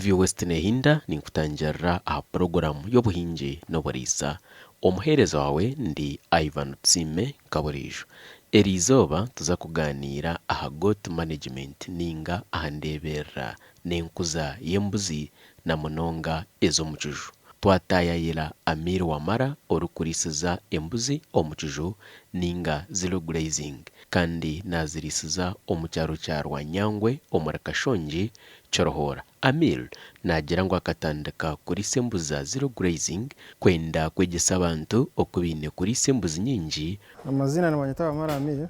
TV West nehinda ninkutangira aha program y'obuhingi n'oburiisa. Omuheereza wawe ndi Ivan Tsime Kaburijo. Eriizooba tuza kuganira aha goat management ninga aha ndeberera n'enkuza y'embuzi na munonga ez'omukiju. Twatayayira Amir Wamala orukurisiza embuzi omukiju ninga zero grazing kandi nazirisiza omukyaro kya Rwanyangwe omuri Kashongi Kiruhura. Amir nagira ngu akatandika kurisa embuzi za zero grazing kwenda kwegesa abantu okubine kurisa embuzi nyingi. Amazina ni Twine Amir.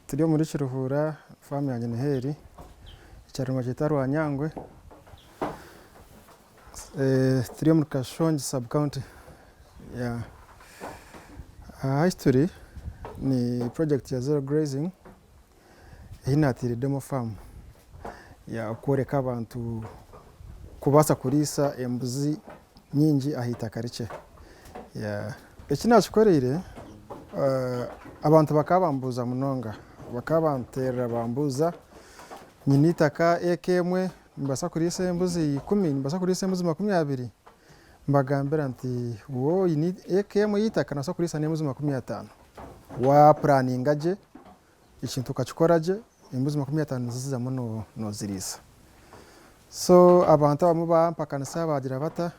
Turi muri Kiruhura, famu yanjye ni heri. Icyaro cyitwa Rwanyangwe. Turi muri Kashongi sub county. History ni project ya zero grazing. Hinatire demo farm ya kwereka abantu kubasa kurisa embuzi nyingi ahita karice. Ekina kikorere abantu bakabambuza munonga, bakabantera bambuza nyinitaka ekemwe mbasa kurisa embuzi 10, mbasa kurisa embuzi 20. Mbagambira nti wo yini ekemwe yitaka nasa kurisa embuzi 50. Wa planning aje ikintu kachikoraje embuzi 50 ziza muno no zirisa. So abantu bamu bampakanisa bagira bata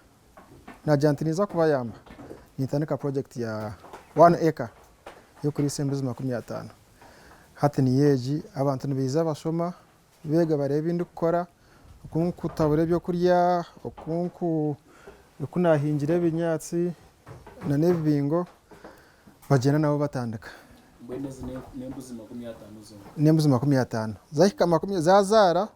najantiniza kubayamba nitandika project ya 1 acre yo kurisa embuzi 50. Hati ni yeji abantu nibiza bashoma bega bareba indi gukora ukunku tabure byo kurya ukunku ukunahingire binyatsi na nebingo bagena nabo batandika. Nembuzi 50 zahika 50 zazara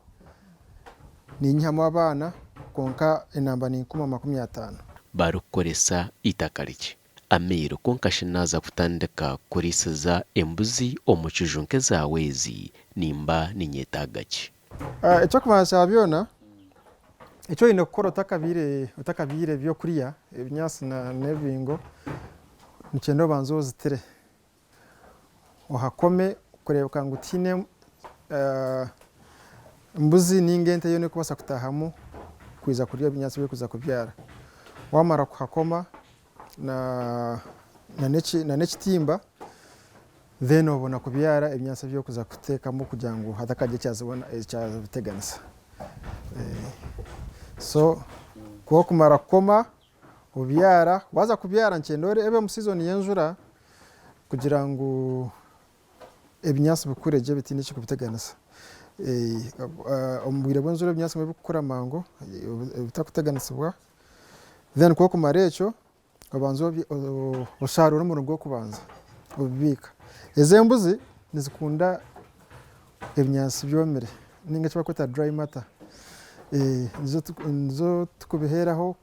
ni nyamo abana konka enamba ni 50 barukoresa itakariki. Amir konka shinaza kutandika kurisiza embuzi omukiju nke zawezi nimba ninyetagachi. Echo kumasha byona echo ine gukora utakabire byo kuriya ebinyasi na nebingo nikendo banzo zitere ohakome kureba ngo tine mbuzi n'ingente yo ne kubasa kutahamu kwiza kurya binyatsi byo kuza kubyara. Wamara kuhakoma na nechitimba then obona kubyara ebinyatsi byo kuza kutekamo kugira ngo hadakaje cyazibona cyaziteganisa. So ko kumara koma ubyara waza kubyara nkendore ebe mu season yenjura kugira ngo ebinyasi bikureje bitinde cyo kubiteganisa. Ombwire bwonzura ebinyasi bikukura mango bitakuteganisibwa then ko kumara echo abanzo osharura mu rugo kubanza ubika. Ezembuzi nizikunda ebinyasi byomere ninga cyo bakwita dry matter. Nzo tukubiheraho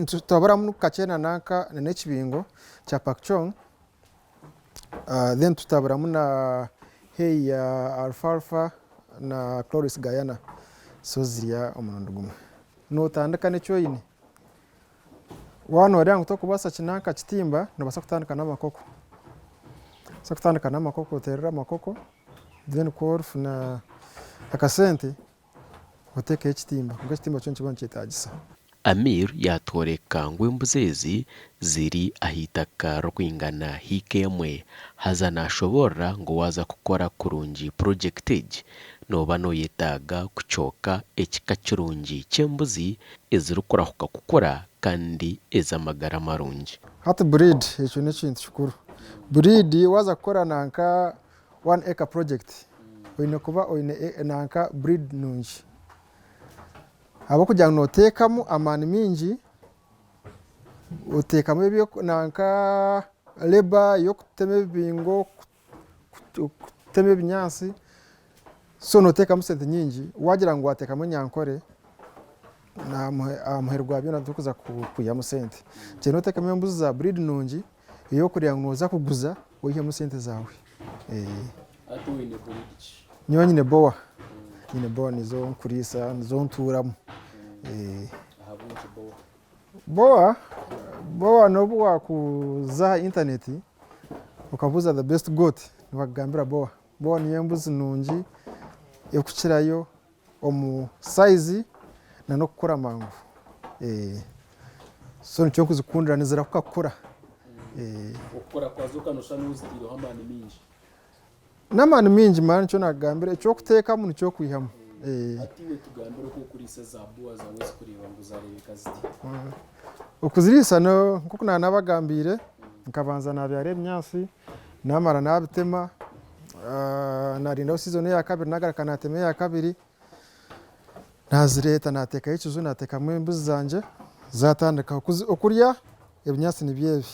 tutabara mu kachena nanka n'ekibingo cha pakchong. Then tutabara muna hey alfalfa na chloris guyana so ziriya omunondo gumwe no tandika necyo yini wano ryangu to kubasa kinanka kitimba no basa kutandika namakoko so kutandika namakoko terera makoko then korf na akasente oteke kitimba kugakitimba cyo nkibanche cyetagisa. Amir yatworeka ngo embuzezi ziri ahitaka rwingana hikemwe haza nashobora ngo waza kukora kurungi projectage noba no yetaga kuchoka ekika kirungi cyembuzi ezirukora kukakukora kandi ezamagara marungi. Hati breed echo ne kintu kikuru. Breed waza kukora nanka 1 acre project oine kuba oine nanka breed nungi. Abo kugira ngo tekamo amani mingi utekamo ebyo nanka leba yo kuteme bingo kuteme binyasi so no tekamo sente nyingi wagira ngo atekamo nyankore na amuherwa byo natukuza kuya mu sente cyeno tekamo embuzi za breed nungi iyo kugira ngo uza kuguza oyihe mu sente zawe. Atu ine breed nyonyine boa ine boa nizo nkurisa nizo nturamo. Boa nobuwa kuza internet ukabuza the best goat nibagambira boa ni embuzi nungi ekukirayo omu size na no kukura mangu. So nicyo kuzikundira nizira kukakura. Okukora kwazo kanosha n'uzitiro hamani minji. N'amani minji mani nicyo nagambira icyo kuteka mu nicyo kwihamu. Atiwe tugambira ko kurisa za buwa zawe zikureba ngo zarebeka ziti. Ukuzirisa no nkuko nanabagambire nkabanza nabyare emyasi namara nabitema narinda season ya kabiri nagaraka nateme ya kabiri nazireta nateka ikizu nateka mu embuzi zanje zatandika okurya ebnyasi nibyebi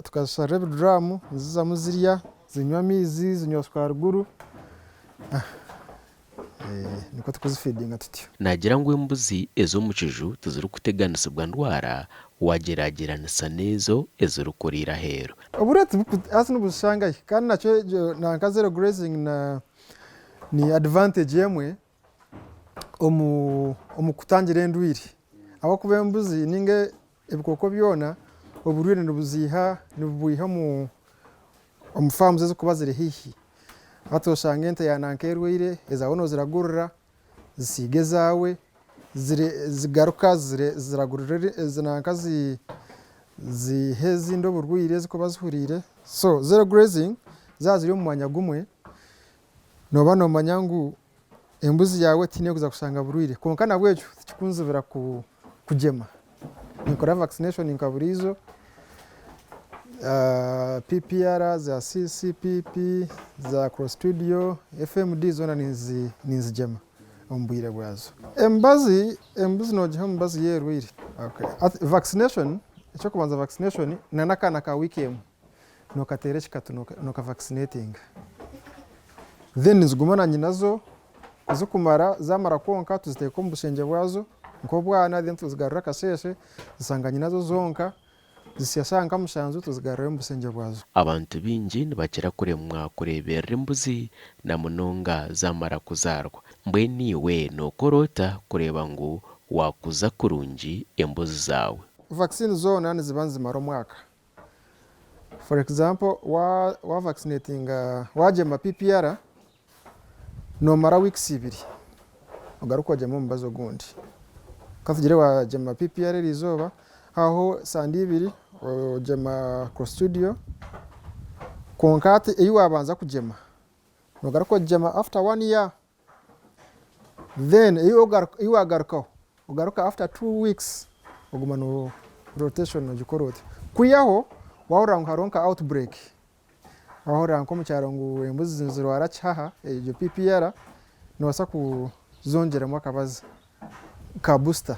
tukazishara drum ziza muzirya zinywa mizi zinywa swaruguru niko tukuzifeedinga tutyo. Nagira ngo embuzi ezo mu kiju tuziri kuteganisibwa ndwara wagerageranisa nezo eziri kurira hero. Obureti asi n'ubushangaye kandi nacyo nanka zero grazing ni advantage yemwe omu kutangira endwiri abo kuba embuzi ninge ebikoko byona oburwire nibubuyiha mu farms ezo kuba ziri hihi atoshanga ente yananka erwire ezawono ziragurira zisige zawe zigaruka ziragurira ezinanka zihezi ndo burwire zikuba zihurire. So zero grazing zaziri mu mwanya gumwe noba nomanya ngu embuzi yawe tine kuza kusanga burwire konka nabwejo kikunzibira kugema nikora vaccination nkaburizo PPR za CCPP za cross studio FMD zona ninzigema ombwire bwazo embuzi nogiha embuzi yerwire. Okay, vaccination icyo kubanza vaccination nanakana ka weekend nokatere kikatu noka vaccinating then nzigumana nyinazo zikumara zamara konka tuziteka mu bushenge bwazo nko bwana then tuzigarura kasese zisanga nyinazo zonka zisiyasanga mushanzu tuzigarura mu bushenge bwazo. Abantu bingi nibakira kuremwa kurebera embuzi na munonga zamara kuzarwa mbwe niwe nokorota kureba ngo wakuza kurungi embuzi zawe. Vaccine zona nizibanza zimara omwaka. For example wa vaccinating wagema PPR nomara weeks 2 ugaruka wagema mubazo gundi katugire wagema PPR rizoba aho sandi 2 wagema cross studio konkate iyo wabanza kugema ugaruka wagema after 1 year then iyo ugaruka after 2 weeks uguma no rotation no jikorote kuyaho wahora haronka outbreak wahora nko mu cyaro ngo embuzi zinzirwara cyaha ejo PPR nosa kuzongera mu akabaza ka booster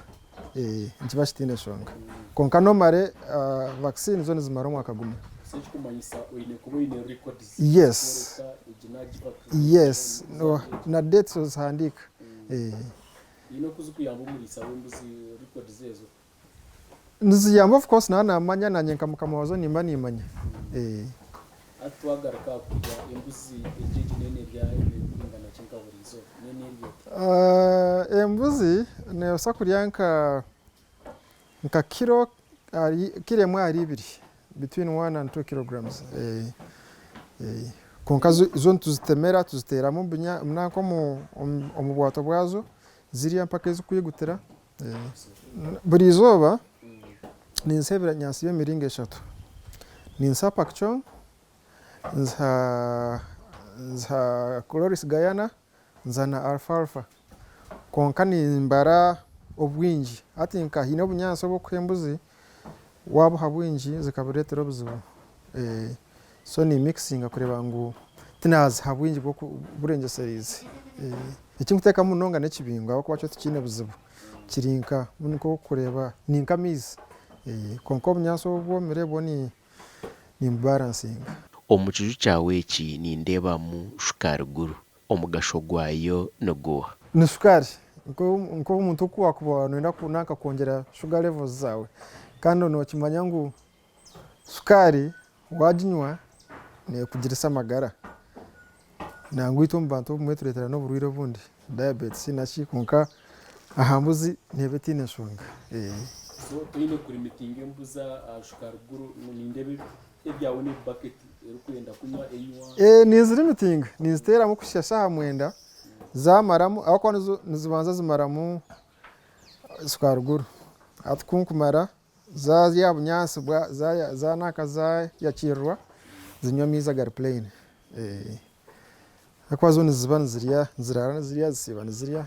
nkibashitine shonga konka no mare vaccine zone zimara mu akaguma. Yes no na dates handika ino kuzukuyamba Omuriisa w'embuzi record zezo nziyamba of course namanya nanyenka mukamawazo nimanya atwagaruka kujya embuzi ejeje nene bya ingana cy'inkaburizo nene embuzi ne sakuryanka nka kilo kiremwa ari 2 between 1 and 2 kilograms konka zo tuzitemera tuzitera mu bunya mnako mu bwato bwazo ziriya mpaka zikuyigutera buri zoba ninsebera nyansi y'emiringo 3 ninsa pakchong nza Coloris Guyana nzana alfalfa konka nimbara obwingi ati nka hino bunyanso bwo kwembuzi wabo habwingi zikaburetera obuzibu so ni mixing kureba ngo tinazi habwingi bwo burengeserize ikimuteka munonga nekibingo aho kwacho tukine buzibu kirinka muniko kureba ninka mizi konko bunyanso bwo mirebo ni balancing. Omukiju cyawe ki nindeba mu shukari guru omugasho gwayo no guha ni shukari nko umuntu kuba nenda kunaka kongera sugar levels zawe kandi no kimanya ngo shukari wajinywa ne kugirisa amagara nangwito mbantu mweturetera no burwire bundi diabetes nashi konka ahambuzi nebetine shonga so tuyine kuri meeting embuza shukari guru nindebe ebyawe ni bucket erukuyenda kunywa eyiwa niziri meeting nizitera mu kushasha hamwenda zamaramu aho kwa nizibanza zimaramu skaruguru atkunkumara za ya bunyansi bwa za nakaza yakirwa zinyamiza gar plain akwa zo nizibana zirara zisibana ziriya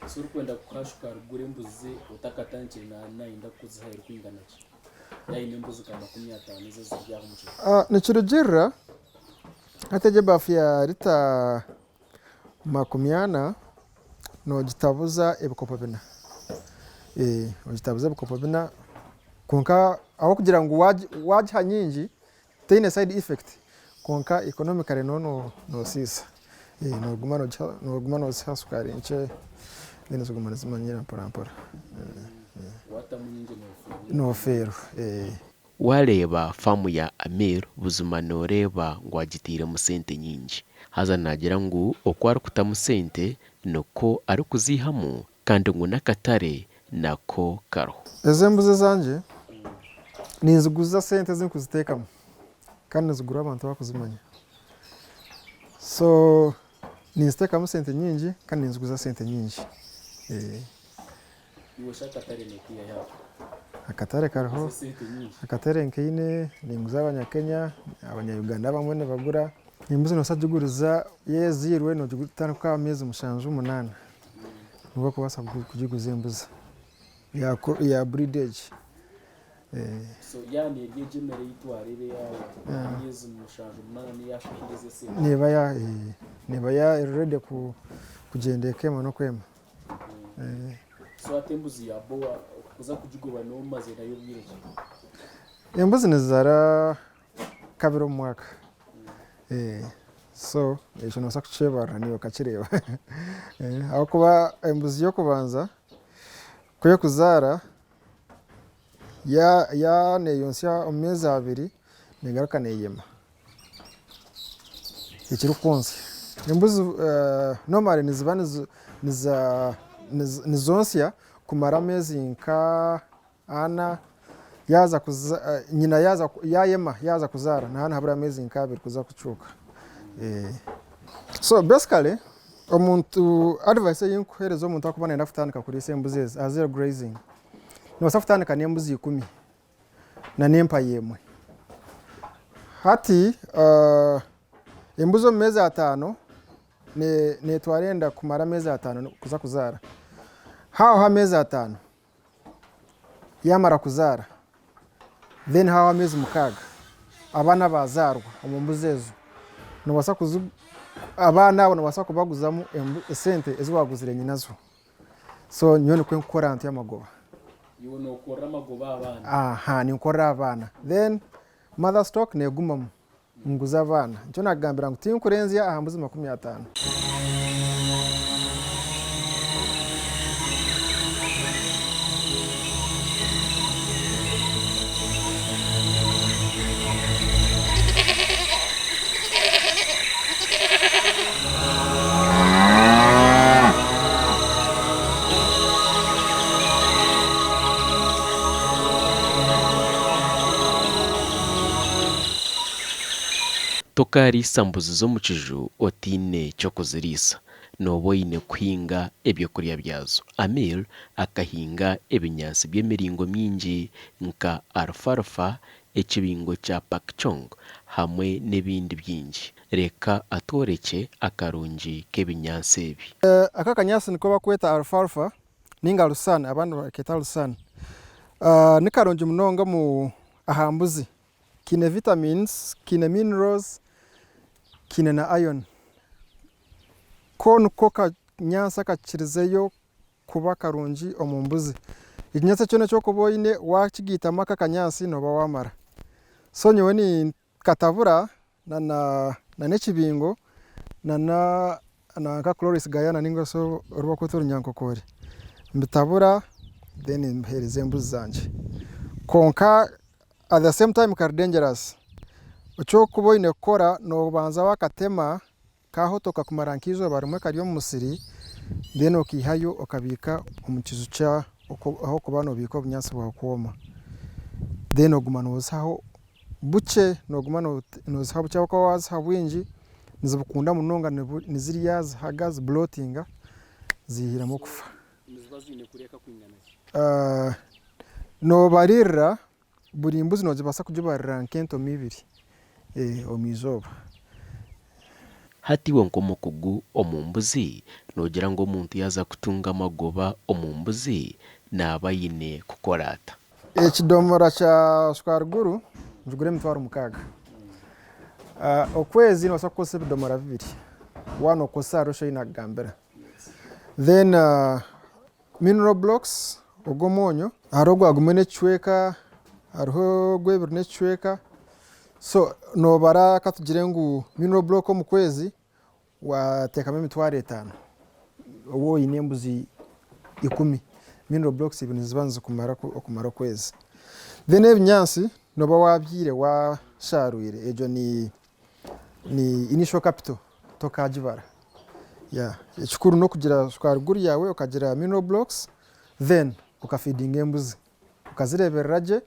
suri kwenda kukashuka ruguru embuzi utakatanche na inda kuzihera kwingana ki yaine embuzi kama 15 nizo zirya umuco nikirugirira ateje bafu ya rita 80 no gitabuza ebikopo bina ugitabuza ebikopo bina konka aho kugira ngo wajha nyingi tine side effect konka economically no sisa no gumano sukari nche nene zogumana zimanyira mpora wata munyingi no fero wareba famu ya Amir buzima noreba ngo agitire mu sente nyingi haza nagira ngo okwara kutamu sente nuko ari kuzihamu kandi ngo nakatare nako karo ezembuze zanje niziguza sente zinkuzitekamu kandi nizigura abantu bakuzimanya so nizitekamu sente nyingi kandi niziguza sente nyingi iwe shakatare nekiya yaho akatare kariho akatare nkeine ninguza abanyakenya abanyayuganda bamwe ne bagura imbuzi nosajuguriza yezirwe no gutandukwa amezi 7-8 nuko kubasa kujiguza imbuzi ya breedage so yani yegimere yitwarire yawe amezi 7-8 yashikirize se neba ya ready kugendekema no kwema so atembuzi yabowa kuza kujiguba no maze nayo bwireke imbuzi nizara kabiro mu mwaka so ejo nosa kuchebara niyo kachireba aho kuba imbuzi yo kubanza kuyo kuzara ya ne yonsya omezi 2 negaruka neyema ikirukonse imbuzi normally nizonsya kumara amezi nka ana yaza nyina yaza kuzara nahana habura amezi nka 2 kuza kucuka so basically omuntu advice yinkuhereza omuntu akubana ndafutanika kuri sembuzi azero grazing no safutanika nembuzi 10 na nempa yemwe hati embuzi omezi 5 ne twarenda kumara amezi 5 kuza kuzara haho amezi 5 yamara kuzara then haho amezi 6 abana bazarwa omumbuzi ezo nobasa abana abo nobasa kubaguzamo sente ezibaguzire nyinazo so nyone kwe nkora anti amagoba iwe no kora amagoba abana ni nkora abana then mother stock neguma nguza abana cyo nagambira ngo tinkurenzya ahambuzi 50 tokari sambuzi zo mu kiju otine cyo kuzirisa noboyine kwinga ebyo kurya byazo Amir akahinga ebinyansi by'emiringo mingi nka alfalfa ekibingo cya pakchong hamwe n'ebindi byingi reka atoreke akarungi k'ebinyansi ebi aka kanyasi niko bakweta alfalfa ninga lusana abantu baketa lusana nikarongi munonga mu ahambuzi kine vitamins kine minerals kine na iron ko kanyasa kakirizeyo kuba karungi omumbuzi ikinyasa cyone cyo kuboyine wakigita maka kanyasi no bawamara so nyewe ni katabura na nekibingo na ka chloris gayana ningo so ruba ko turunyankokore mbitabura then mpereze embuzi zanje konka at the same time kar dangerous ucho kuboyine kora no banza wakatema kahotoka kumarankizo barumwe kariyo musiri then okihayo okabika omukizu cha aho kubano biko bunyasi bwa kuoma then ogumano usaho buche no gumano no sabu cha ko waza bwinji nizibukunda munonga niziriya zihaga ziblotinga zihiramo kufa nobarira buri mbuzi nozibasa kugibarira nk'entomi 2 omizoba hati wonko mukugu omumbuzi nogira ngo omuntu yaza kutunga amagoba omumbuzi nabayine kukorata ekidomora kya swaruguru njugure 6,000 okwezi nobasa kukozesa ebidomora 2 wano okozesa arosho inagambira then mineral blocks ogw'omwonyo hariho gwagumwe n'ekicweka hariho gw'ebiri n'ekicweka so nobara katugire ngu mineral block omu kwezi wateekamo 5,000 owo oyine embuzi 10 mineral blocks ibiri niziba nizikumara okwezi then ebinyansi noba wabyire washarwire egyo ni initial capital tokagibara ekikuru n'okugira swaruguru yawe okagira mineral blocks then ukafeedinga embuzi ukazireberera gye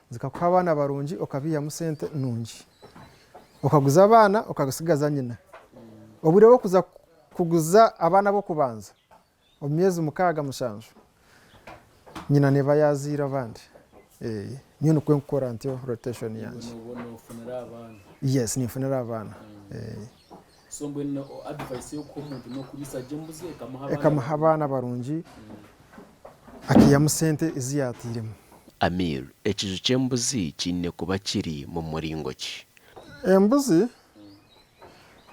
zikakuha abaana barungi okabiyamu sente nungi okaguza abaana okagasigaza nyina obwire bw'okuza kuguza abaana b'okubanza omu myezi 6-7 nyina neba yaziira abandi niyo nikwe nkukora ntyo rotation yanje yes nifunira abaana so mbwene advice yo ko umuntu no kurisa jembuzi ekamuha abaana barungi akiyamu sente eziyatiremu Amir ekiju ky'embuzi kiine kuba kiri mu muringo ki embuzi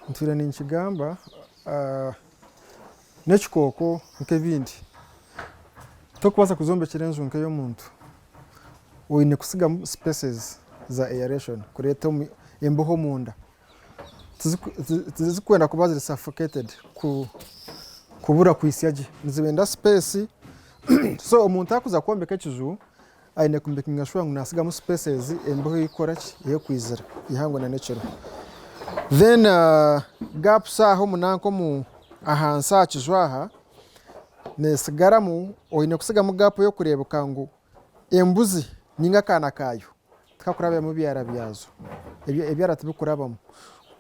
ntwire ninkigamba n'ekikooko nk'ebindi tokubaasa kuzombekera enju nk'ey'omuntu oyine kusigamu spaces za aeration kureeta embeho munda tizikwenda kuba ziri suffocated kubura kwisya gye nizibenda space so omuntu akuza kwombeka ekiju ayine kumbekinga sure ngu nasigamu spaces embeho ikora ki eyokwizira ihango na nekiro then gaps aho munanko mu ahansi aha kiju aha nesigaramu oyine kusigamu gap yo kureebeka ngu embuzi ninga akaana kaayo tikakurabyamu ebyara byazo ebyara tibikurabamu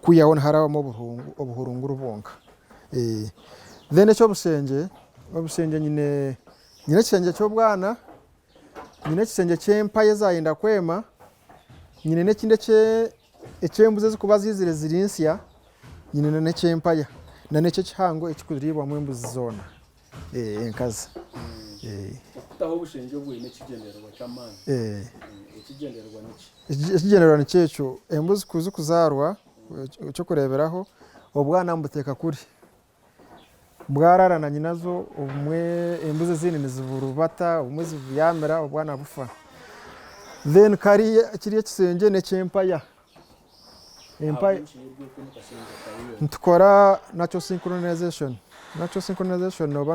kuyaho harabamu obuhurunguru bwonka then eky'obushengye nyine ekishengye ky'obwana nyine ekishengye ky'empaye ezayenda kwema nyine n'ekindi eky'embuzi ezikuba zizire ziri nsya nyine n'eky'empaya na n'ekyo ekihango ekikuriibwamu embuzi zoona enkazi okutaho obushengye obwine ekigendererwa ky'amaani ekigendererwa niki ekigendererwa nikyekyo embuzi kuzikuzaarwa ekyokureeberaho obwana mbuteeka kuri bwarara na nyinazo obumwe embuzi ezindi niziburubata obumwe zibuyamira obwana bufa then kiri ekisengye n'eky'empaya empaya ntukora natural synchronization noba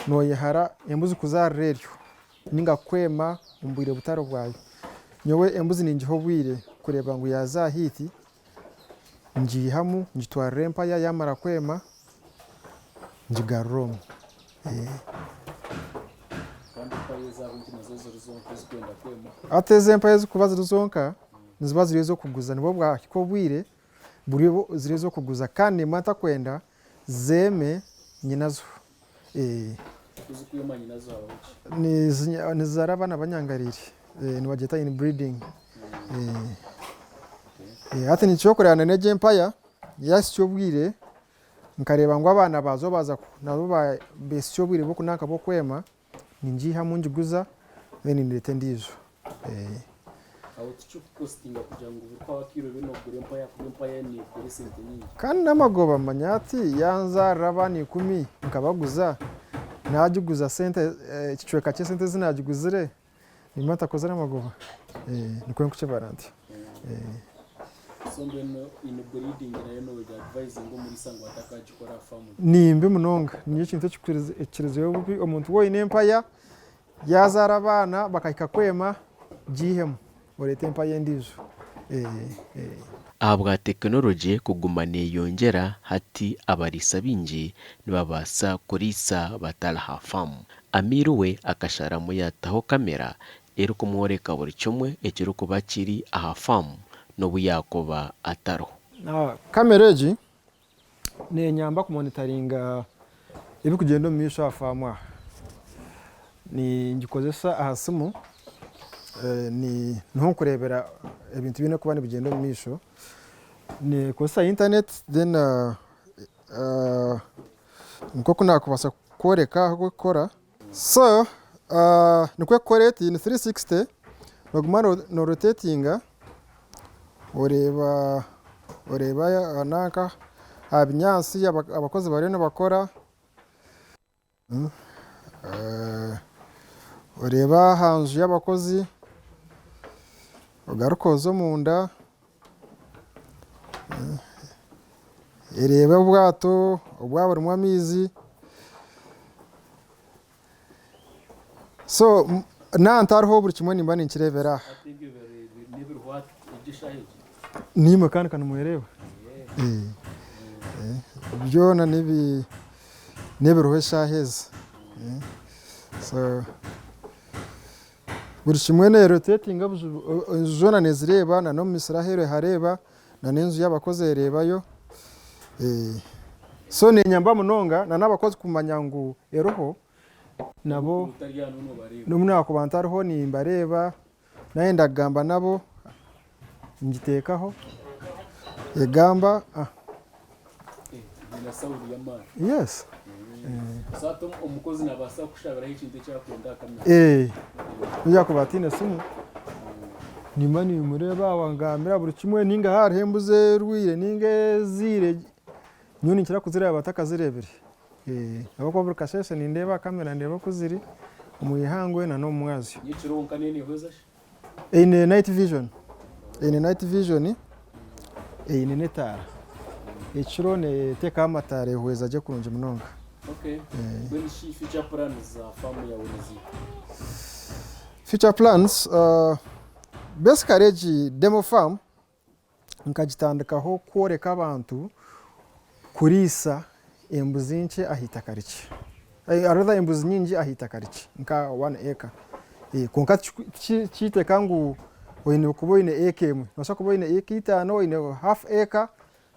noyehara embuzi kuzaarira eryo ninga kwema omu bwire butaro bwayo nyowe embuzi ningiha obwire kureeba ngu yaza hiti ngiihamu ngitwarira empaya yamara kwema ngigarura omu ate ezi empaya ezikuba ziri zonka niziba ziri ez'okuguza nibwo bwahika obwire buri ziri ez'okuguza kandi nimba ntakwenda zeeme nyinazo nizaara abaana banyangarire nibagyeta inbreeding hati nikyokureba n'egy'empaya yasikya obwire nkareeba ngu abaana bazo nabo besikya obwire bw'okunanka bw'okwema ningiihamu ngiguza then nireeta endiijo kandi n'amagoba manya ati yanzaarira abaana 10 nkabaguza nagiguza sente ekicweka ky'esente zinagiguzire nimba ntakoze n'amagoba nikwe nkukibara nti nimbi munonga niyo ekintu ekikirizeyo bubi omuntu woine empaya yazaara abaana bakahika kwema giihemu oreeta empaya endiijo aha bwa tekinologi kuguma neeyongera hati abariisa bingi nibabaasa kuriisa batari ha famu Amir we akasharamu yataho kamera erikumworeka buri kimwe ekirikuba kiri aha famu n'obu yakuba atariho kamera egi nenyamba kumonitaringa ebikugenda omu maisho aha faamu aha ningikozesa aha simu niho nkureebera ebintu biine kuba nibigenda omu maisho nikozesa internet then nk'oku nakubaasa kworeka aho kukora so nikwe kukora eti ni 360 noguma norotatinga oreeba nanka aha binyaasi abakozi bariyo nibakora oreeba aha nju y'abakozi ogaruka oza omunda ereeba obwato obwaba burimu amaizi so nantariho buri kimwe nimba ninkireebera aha nimwe kandi kanimwereeba byona nebiriho eshaaha ezi so buri kimwe nerotatinga zoona nezireeba na n'omu misiri aheeru hareeba na n'enju y'abakozi ereebayo so nenyamba munonga na n'abakozi kumanya ngu eroho nabo nomunakuba ntariho nimbareeba naye ndakugamba nabo ngiteekaho egamba yes omukozi nabaasa kushabiraho ekintu ekyakwenda akamenya nija kuba atiine simu nimba nimureeba wangambira buri kimwe ninga hariho embuzi erwire ninga eziire nyowe ninkira kuzireeba batakazireebire abakuba buri kasheshe nindeeba kamera ndeeba ku ziri omu ihangwe na n'omu mwazyo eine night vision eine n'etaara ekiro neteekaho amataara ehweza gye kurungi munonga. Future plans basically egi demo farm nkagitandikaho kworeka abantu kuriisa embuzi nkye ah'itaka rikye rather embuzi nyingi ah'itaka rikye nka 1 acre konka kiteka ngu oine kuba oine acre emwe noshobora kuba oine acre 5 oine half acre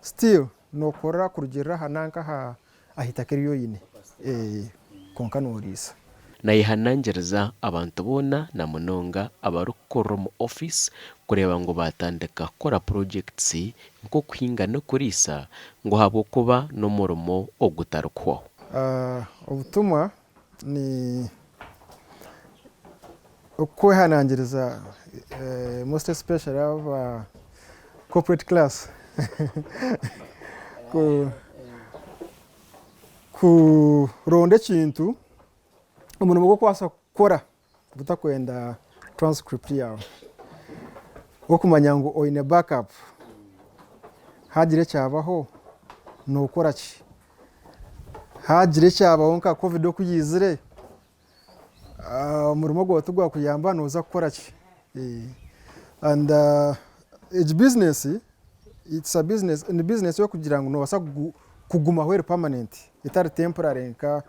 still nokora kurugirira hananka ah'itaka eryoine konka noriisa nayihanangiriza abantu boona na munonga abarukukora mu office kureba ngo batandika kukora projects nk'okuhinga n'okuriisa ngo habwokuba n'omurimo ogutarukwaho. Obutumwa ni okwehanangiriza most especially of corporate class kuronda ekintu omurimo gw'okubaasa kukora butakwenda transcript yawe okumanya ngu oine backup hagira ekyabaho nokora ki hagira ekyabaho nka covid okuyizire omurimo gwawe tigwakuyamba noza kukora ki and its business it's a business and business yokugira ngu nobaasa kugumaho eri permanent etari temporary nka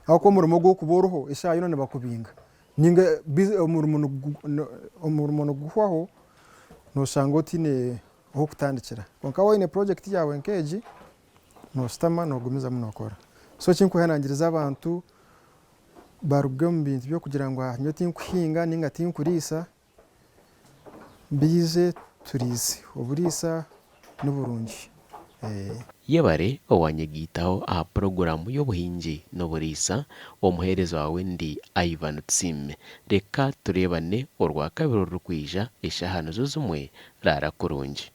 ako omurimo gw'okuba oriho eshaaha yoona nibakubinga ninga omurimo niguhwaho noshanga otiine aho kutandikira konka waine project yawe nk'egi noshitama nogumizamu nokora so kinkwehanangiriza abantu baruge omu bintu by'okugira ngu nyowe tinkuhinga ninga tinkuriisa biize turiise oburiisa niburungi. Yebare owanyegiitaho aha porogaramu y'obuhingi n'oburiisa omuheereza wawe ndi Ivan Tsime reka tureebane orwakabiri orukwija eshaaha nizo zimwe raara kurungi.